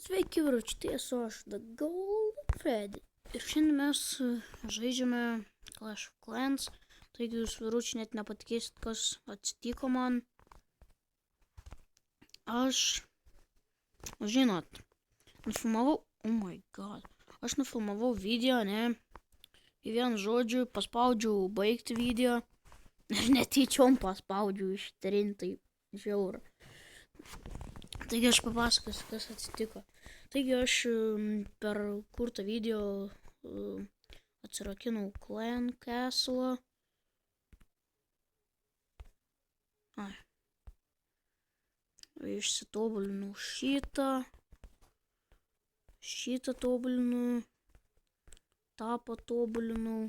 Sveiki, vyručiai, esu aš, The Golden Freddy. Ir šiandien mes žaidžiame Clash of Clans. Taigi jūs, vyručiai, net nepatikėsit, kas atsitiko man. Aš, žinot, nufilmavau, oh my god, aš nufilmavau video, ne? Į vieną žodžiu paspaudžiau baigti video. Ir netyčiom paspaudžiau ištrintai žiaurą. Taigi aš papasakosiu, kas atsitiko. Taigi aš per kurtą video atsirakinau Clan Castle. Išsitobulinau šitą tobulinau, tą patobulinau.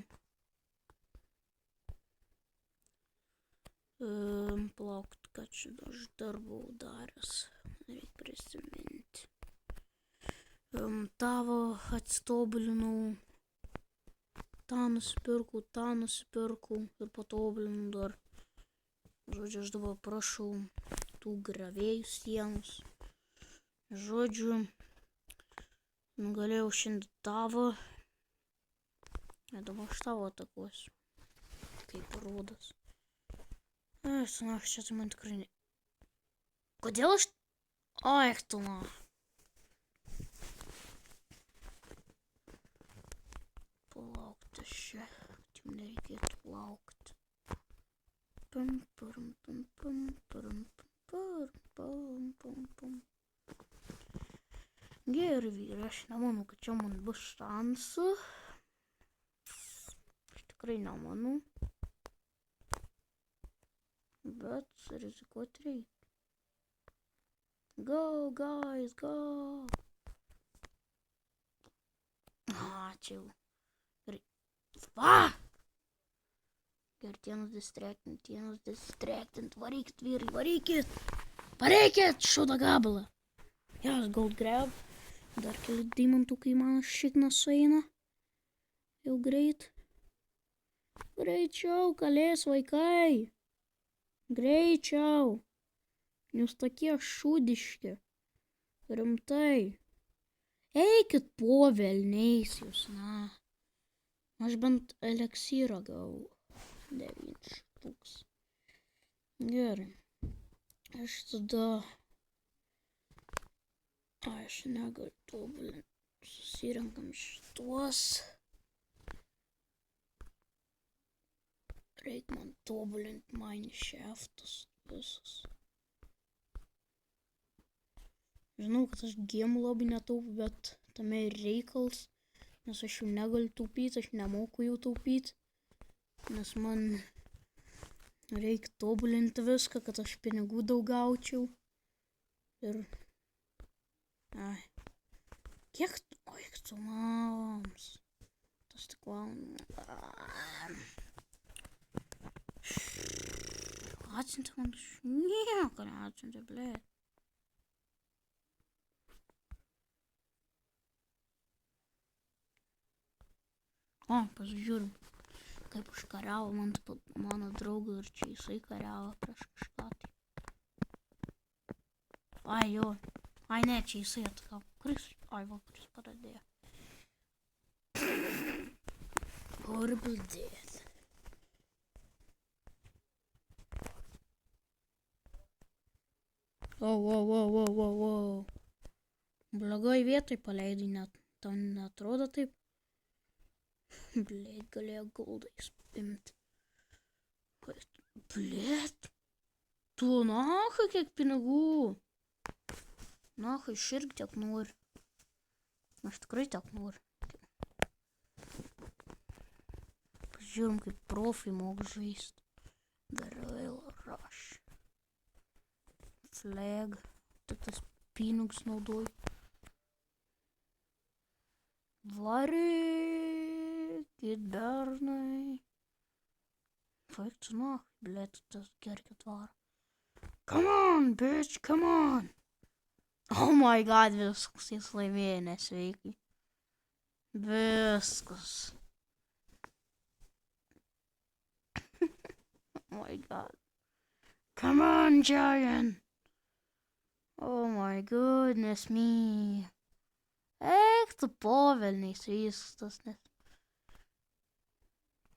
Plaukti, kad aš dar buvau daręs. Reikia prisiminti. Tavo atsitobulinau. tą nusipirkau ir patobulinau dar. Žodžiu, aš dabar prašau tų gravėjų sienos. Žodžiu, nugalėjau šiandien tavo. Dabar aš tavo atakuosiu. Kaip rodas. Aš čia tai man tikrai ne... Kodėl aš... Ai, tu man. Palaukti čia. Jums nereikėtų laukti. Gerai, vyrai, aš nemanau, kad čia man bus šansų. Aš tikrai nemanau. Bet rizikuoti reikia. Go, guys, go! Ačiū. Va! Gerai, tienas distractant. Varykit, vyrai, varykit! Varykit, šūdą gabalą! Jas, gold grab. Dar keli deimantukai man šiknas sueina. Jau greit. Greičiau, kalės vaikai! Greičiau! Jūs tokie šūdiški. Rimtai. Eikit po velniais jūs, na. Aš bent eliksyrą gavau. 9 štuks. Gerai. Aš tada... Aš negaliu tobulinti. Susirenkam šituos. Reikia man tobulinti mineshaftus visus. Žinau, kad aš gėmų labai netaupiu, bet tame ir reikals, nes aš jau negaliu taupyti, aš nemoku jau taupyti, nes man reikia tobulinti viską, kad aš pinigų daug gaučiau. Ir... Ai. Kiek... Oi, tu mams. Tas tik Atsiuntė man nieko neatsiuntė, blėt. O, pasižiūrim, kaip užkariavo mano draugą ir čia jisai kariavo prieš kažką tai. Ai, jo. Ai, ne, čia jisai atkavo. Kuris? Ai, va, kuris pradėjo. Horrible death. Wow. Blogoj vietoj paleidai, net tau neatrodo taip. Blėt, galėjo goldais imti. Blėt. Tu nacha kiek pinigų. Nacha, aš irgi tiek noriu. Aš tikrai tiek noriu. Pažiūrim, kaip profai mogu žaisti. Garvel rush. Flag. Tik tas pinigus naudoju. Varykit, bernai. Vaiktų nах, blėt, tas gerkit varą. Come on, bitch, come on. Oh my god, viskas, jis laimėjo, nesveikai. Viskas. Oh my god. Come on, giant. Oh my goodness me. Eik tu povelniais viskas tas nes.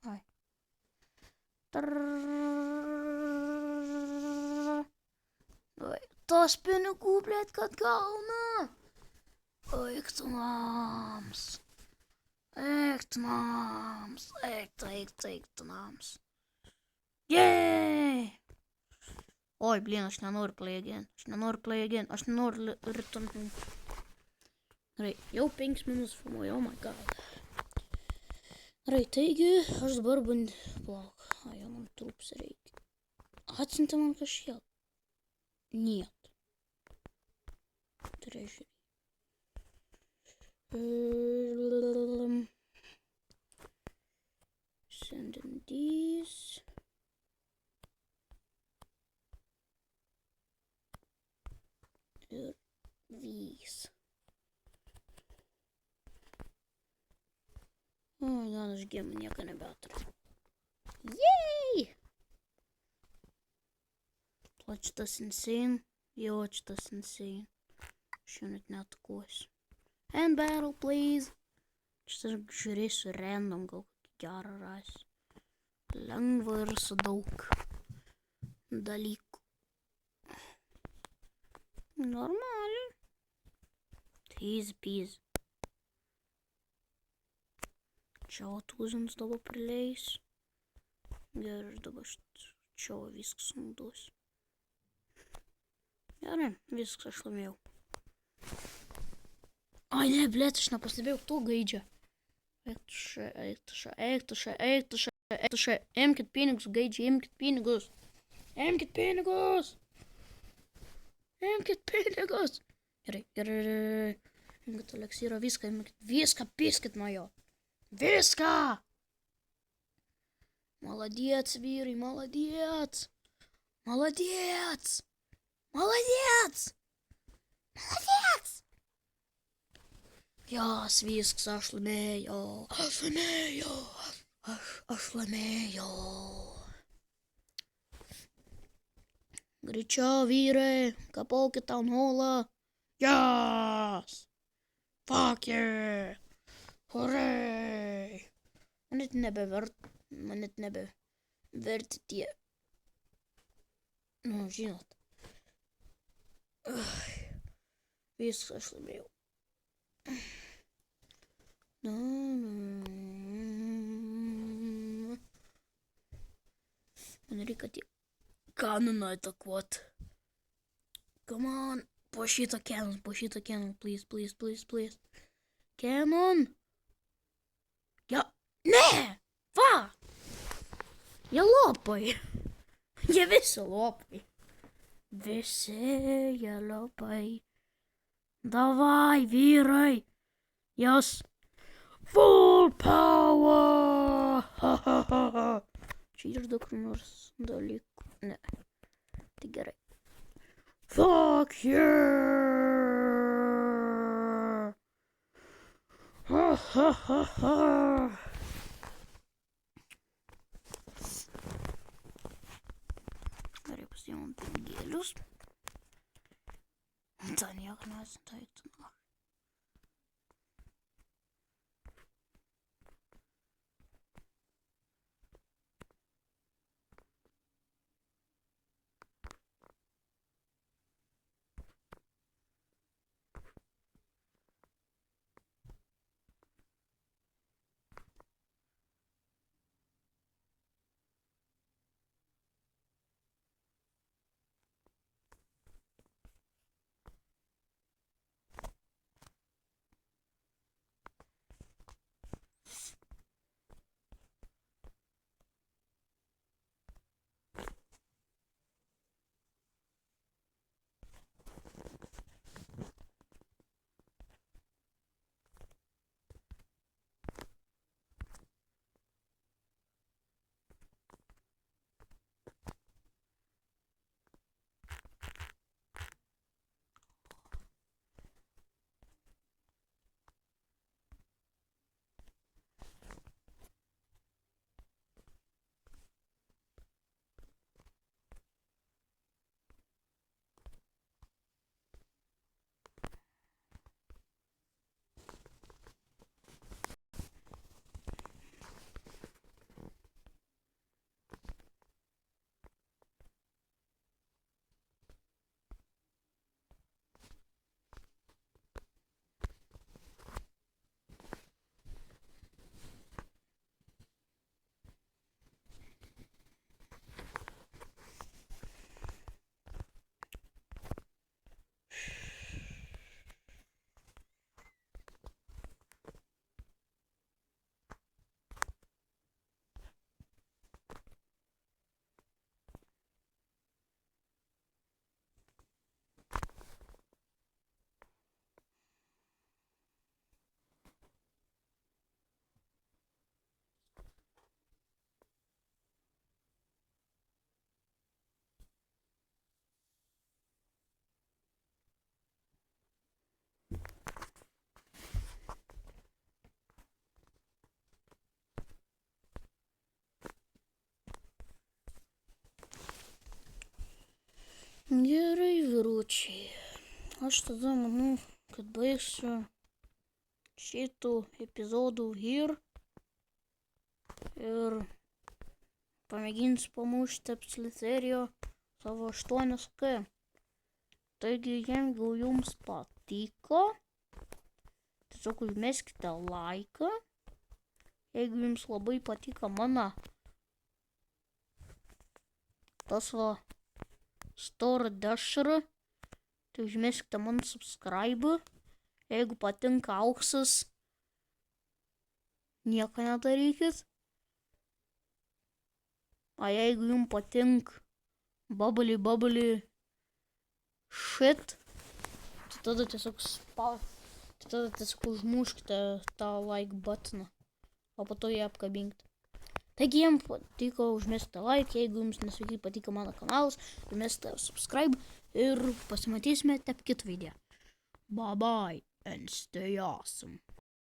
Ai. Oi, tos pinigų, blėt, kad gauna. Eik tu nams. Eik tu nams. Eik tu nams. Jei! Oi, blin, aš nenoriu play again. Aš nenoriu return home. Gerai, jau 5 minutes filmuoju, oh my god. Gerai, taigi, aš dabar plauk. Ai, jau man trūps reikia. Atsiuntė man kažkiek. Niet. Treasury. Send in these. Ir these. Oi, gal aš gėmų nieko nebeturiu. Yay! Šitas insane. Jo, šitas insane. Aš jau net neatakuosiu. End battle, please. Šitas žiūrėsiu random, gal kokį gerą rasiu. Lengva ir su daug dalykų. Normaliai. Easy peasy. Čia tūzins dabar prileis. Gerai, dabar čia viskas naudosiu. Gerai, viskas aš laimėjau. Ai ne, blėt, aš nepastebėjau to gaidžio. Eik tu še. Imkit pinigus, gaidžiai, imkit pinigus. Gerai. Imkit eleksyro, viską piskit nuo jo. Viską! Молодец, vyrai, молодец! Jos, viskas, aš laimėjau. Aš laimėjau. Greičiau, vyrai, kapokit town hallą. Yes! Fuck yeah! Hooray! Man net nebeverti tie. Nu, žinot. Viskas aš laimėjau. Man reikia tie kanoną atakuot. Come on. Po šito canon, please. Canon. Ja, ne! Va! Jie lopai. Jie visi lopai. Visi jie lopai. Davai, vyrai. Jos. Full power. Čia yra daug nors dalykų. Ne. Tai gerai. Fuck yeah! Gerai, pasiimam pinigėlius. Ta nieko nesitaiktų. Gerai, vyručiai. Aš tada manau, kad baigsiu šitų epizodų here ir pamėginsiu pamušti apsliterijo savo 8K. Taigi, jeigu jums patiko, tiesiog užmeskite laiką. Jeigu jums labai patiko mano tas Store Dasher, tai užmeskite man subscribe. Jeigu patinka auksas, nieko nedarykit. O jeigu jums patinka bubbly shit, tai tada tiesiog užmuškite tą like buttoną, o po to jį apkabinkite. Taigi jiems patiko, užmeskite like, jeigu jums nesveikai patiko mano kanalas, užmeskite subscribe ir pasimatysime kitą video. Bye bye and stay awesome.